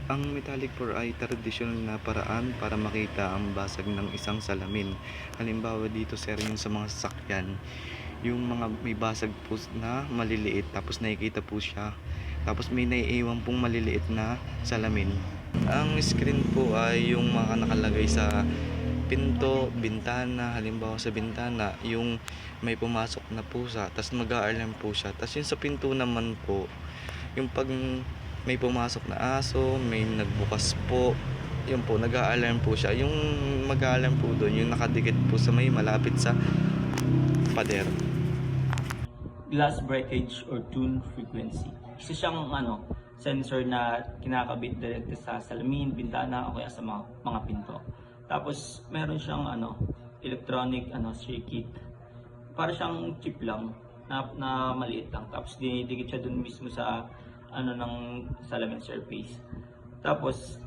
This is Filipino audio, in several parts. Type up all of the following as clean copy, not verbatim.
Ang metallic pour ay tradisyonal na paraan para makita ang basag ng isang salamin. Halimbawa dito sir, yung sa mga sasakyan, yung mga may basag po na maliliit tapos nakikita po siya. Tapos may naiiwan pong maliliit na salamin. Ang screen po ay yung mga nakalagay sa pinto, bintana. Halimbawa sa bintana, yung may pumasok na pusa, tapos mag-a-alarm po siya. Tapos yung sa pinto naman po, yung pag may pumasok na aso, may nagbukas po, yun po, nag-a-alarm po siya. Yung mag-a-alarm po doon, yung nakadikit po sa may malapit sa pader. Glass breakage or tune frequency. Isa siyang sensor na kinakabit direkta sa salamin, bintana o kaya sa mga pinto. Tapos meron siyang electronic circuit. Para siyang chip lang na maliit lang. Tapos dinidikit siya dun mismo sa ng salamin surface. Tapos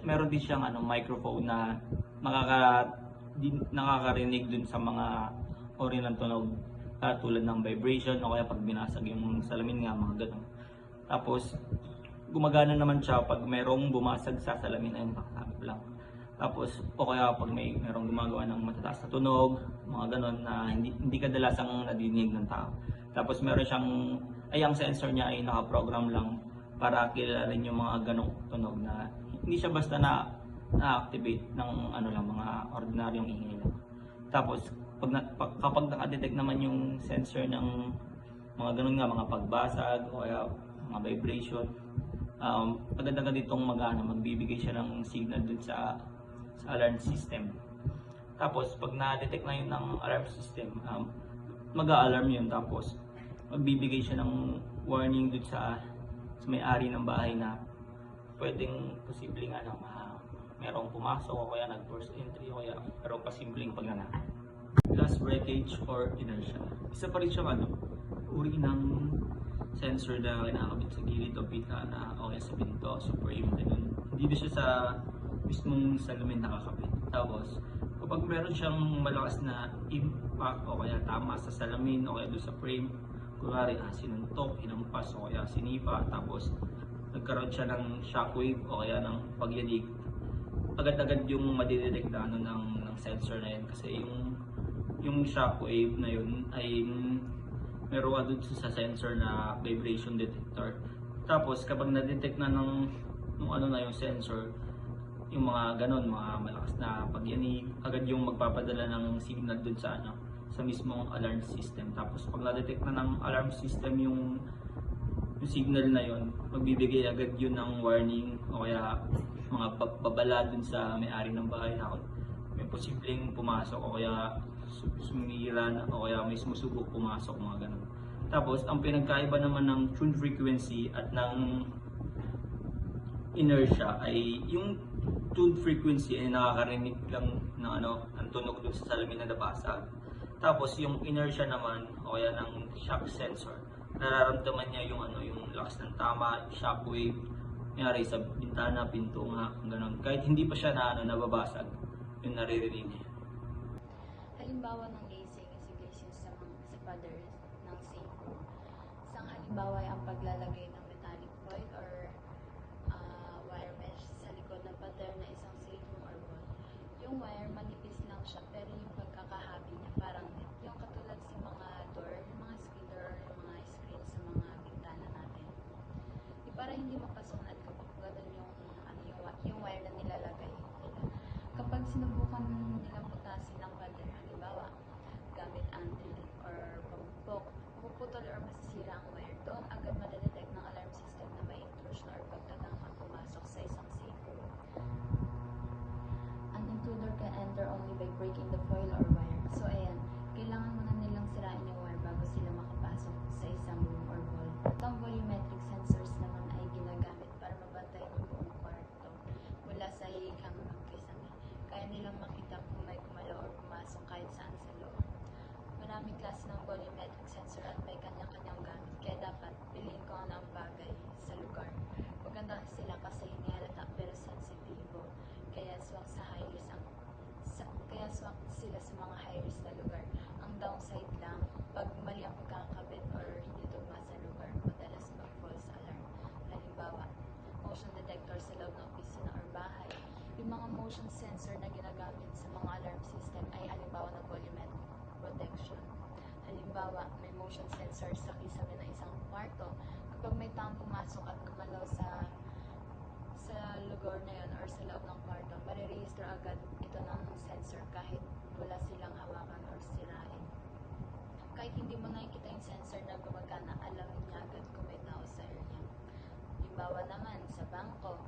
meron din siyang microphone na nakakarinig dun sa mga uri ng tunog, tulad ng vibration o kaya pag binasag yung salamin nga, mga ganun. Tapos gumagana naman siya pag merong bumasag sa salamin, ayun, kakasabit lang. Tapos o kaya pag merong gumagawa ng matataas na tunog, mga ganun na hindi kadalasang nadidinig ng tao. Tapos meron siyang ang sensor niya ay naka-program lang para kilalanin yung mga ganong tunog na hindi siya basta na-activate ng mga ordinaryong ingay lang. Tapos kapag naka-detect naman yung sensor ng mga ganun nga, mga pagbasag o kaya mga vibration, agad-agad itong magbibigay siya ng signal dun sa alarm system. Tapos pag na-detect na yun ng alarm system, mag-a-alarm yun. Tapos magbibigay siya ng warning dun sa may-ari ng bahay na pwedeng posibleng merong pumasok o kaya nag-force entry o kaya merong pasimpleng pagnanakaw. Glass breakage or inertia. Isa pa rin siyang uri ng sensor na kinakabit sa gilid o bintana o kaya sa pinto, sa frame, ganun. Hindi din siya sa mismong salamin nakakabit. Tapos kapag meron siyang malakas na impact o kaya tama sa salamin o kaya doon sa frame, kunwari sinuntok, hinampas o kaya sinipa, tapos nagkaroon siya ng shockwave o kaya ng pagyanig, agad-agad yung madidetect na ng sensor na yun, kasi yung shockwave na yun ay meron doon sa sensor na vibration detector. Tapos kapag na-detect na ng yung sensor, yung mga ganon, mga malakas na pagyanig, agad yung magpapadala ng signal dun sa mismong alarm system. Tapos pag na-detect na ng alarm system yung signal na yon, magbibigay agad yun ng warning o kaya mga babala dun sa may-ari ng bahay na may posibleng pumasok o kaya sumira na o kaya may sumusubok pumasok, mga ganun. Tapos ang pinagkaiba naman ng tune frequency at ng inertia ay yung tune frequency ay nakakarinig lang ng ng tunog dun sa salamin na nabasag. Tapos yung inertia naman o kaya ng shock sensor, nararamdaman niya yung lakas ng tama, shockwave, nangyari sa bintana, pinto nga, ganun. Kahit hindi pa siya nababasag, yung naririnig niya. Halimbawa ng glazing sa pader ng safe. Isang halimbawa ay ang paglalagay ng metallic foil or wire mesh sa likod ng pader na isang safe room or vault. Yung wire manipis lang siya, pero yung pagkakahabi niya parang yung katulad sa mga door, yung mga squealer or yung mga screen sa mga bintana natin. Para hindi mapasunan kapag ganun yung wire na nilalagay nila. Kapag sinubukan nilang butasin ng pader, halimbawa gamit ang drill or pagpupok, puputol or masisira ang wire, doon agad madedetect ng alarm system na may intrusion or pagtatang ang pumasok sa isang safe room. An intruder can enter only by breaking the foil or wire. So ayan, kailangan muna nilang sirain yung wire bago sila makapasok sa isang room or vault. Itong volumetric sensors naman ay ginagamit para mabantay ang buong kwarto mula sa hihig hanggang kisame. Kaya nilang makita kung may gumalaw or pumasok kahit saan sa loob. Maraming klase ng volumetric sensor at may kanya-kanyang gamit, kaya dapat piliin mga motion sensor na ginagamit sa mga alarm system ay halimbawa ng volumetric protection. Halimbawa, may motion sensor sa kisame ng isang kwarto. Kapag may taong pumasok at gumalaw sa lugar na yun or sa loob ng kwarto, mariregister agad ito ng sensor kahit wala silang hawakan or sirain. Kahit hindi mo nakikita yung sensor na gumagana, alam niya agad kung may tao sa area. Halimbawa naman, sa bangko,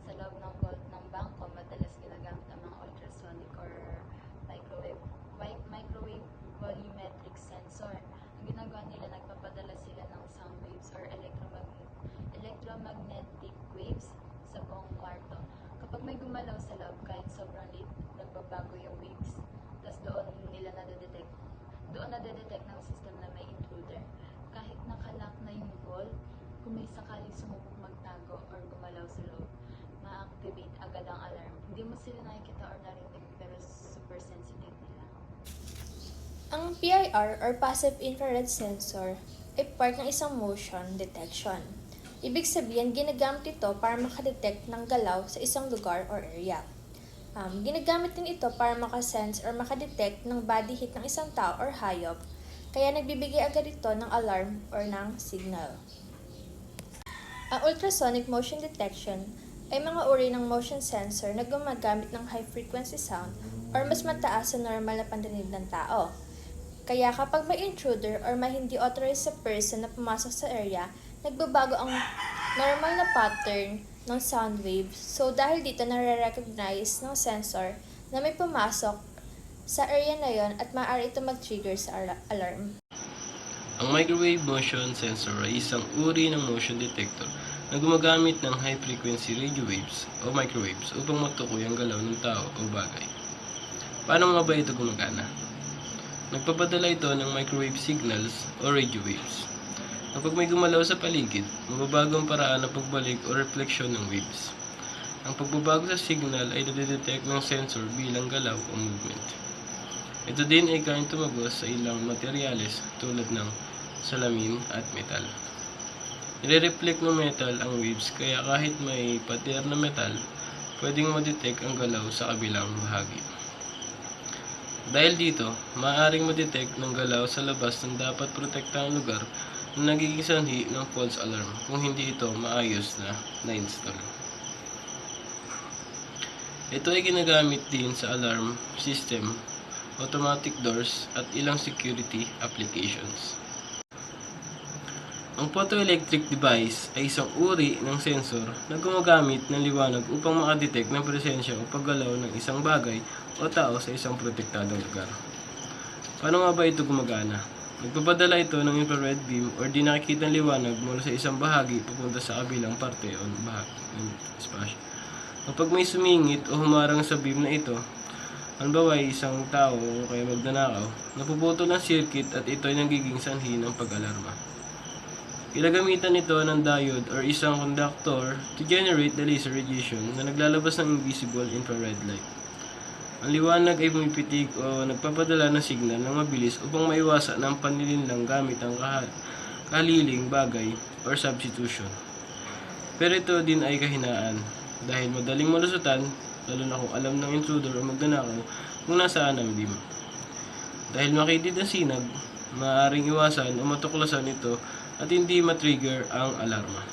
sa loob ng vault ng bangko, madalas ginagamit ang mga ultrasonic or microwave volumetric sensor. Ang ginagawa nila, nagpapadala sila ng sound waves or electromagnetic waves sa buong kwarto. Kapag may gumalaw sa loob, kahit sobrang liit, nagbabago yung waves. Tapos doon nadedetect ng system na may intruder. Kahit nakalock na yung wall, kung may sakaling sumubok magtago or gumalaw sa loob, ma-activate agad ang alarm. Hindi mo sila nakikita or narinig, pero super sensitive nila. Ang PIR or Passive Infrared Sensor ay part ng isang motion detection. Ibig sabihin, ginagamit ito para makadetect ng galaw sa isang lugar or area. Ginagamit din ito para makasense or makadetect ng body heat ng isang tao or hayop, kaya nagbibigay agad ito ng alarm or ng signal. Ang ultrasonic motion detection ay mga uri ng motion sensor na gumagamit ng high frequency sound or mas mataas sa normal na pandinig ng tao. Kaya kapag may intruder or may hindi authorized sa person na pumasok sa area, nagbabago ang normal na pattern ng sound waves. So dahil dito nare-recognize ng sensor na may pumasok sa area na yon at maaari ito mag-trigger sa alarm. Ang microwave motion sensor ay isang uri ng motion detector na gumagamit ng high-frequency radio waves o microwaves upang matukoy ang galaw ng tao o bagay. Paano nga ba ito gumagana? Nagpapadala ito ng microwave signals o radio waves. Kapag may gumalaw sa paligid, mababago ang paraan ng pagbalik o refleksyon ng waves. Ang pagbabago sa signal ay nadidetect ng sensor bilang galaw o movement. Ito din ay kayang tumagos sa ilang materyales tulad ng salamin at metal. Nire-reflect ng metal ang waves kaya kahit may pader na metal, pwedeng ma-detect ang galaw sa kabilang bahagi. Dahil dito, maaaring ma-detect ng galaw sa labas ng dapat protektahang lugar na nagiging sanhi ng false alarm kung hindi ito maayos na na-install. Ito ay ginagamit din sa alarm system, automatic doors at ilang security applications. Ang photoelectric device ay isang uri ng sensor na gumagamit ng liwanag upang makadetect ng presensya o paggalaw ng isang bagay o tao sa isang protektadong lugar. Paano nga ba ito gumagana? Nagpapadala ito ng infrared beam o di nakikitang liwanag mula sa isang bahagi papunta sa kabilang parte o bahagi ng espasyo. Kapag may sumingit o humarang sa beam na ito, halimbawa ay isang tao o kaya magnanakaw, napuputol ang circuit at ito ay nagiging sanhi ng pag-alarma. Ginagamitan ito ng diode or isang conductor to generate the laser radiation na naglalabas ng invisible infrared light. Ang liwanag ay pumipitik o nagpapadala ng signal ng mabilis upang maiwasan ang panlilinlang gamit ang kahaliling bagay or substitution. Pero ito din ay kahinaan dahil madaling malusutan, lalo na kung alam ng intruder o magnanakaw kung nasaan ang beam. Dahil makitid ang sinag, maaaring iwasan o matuklasan ito at hindi matrigger ang alarma.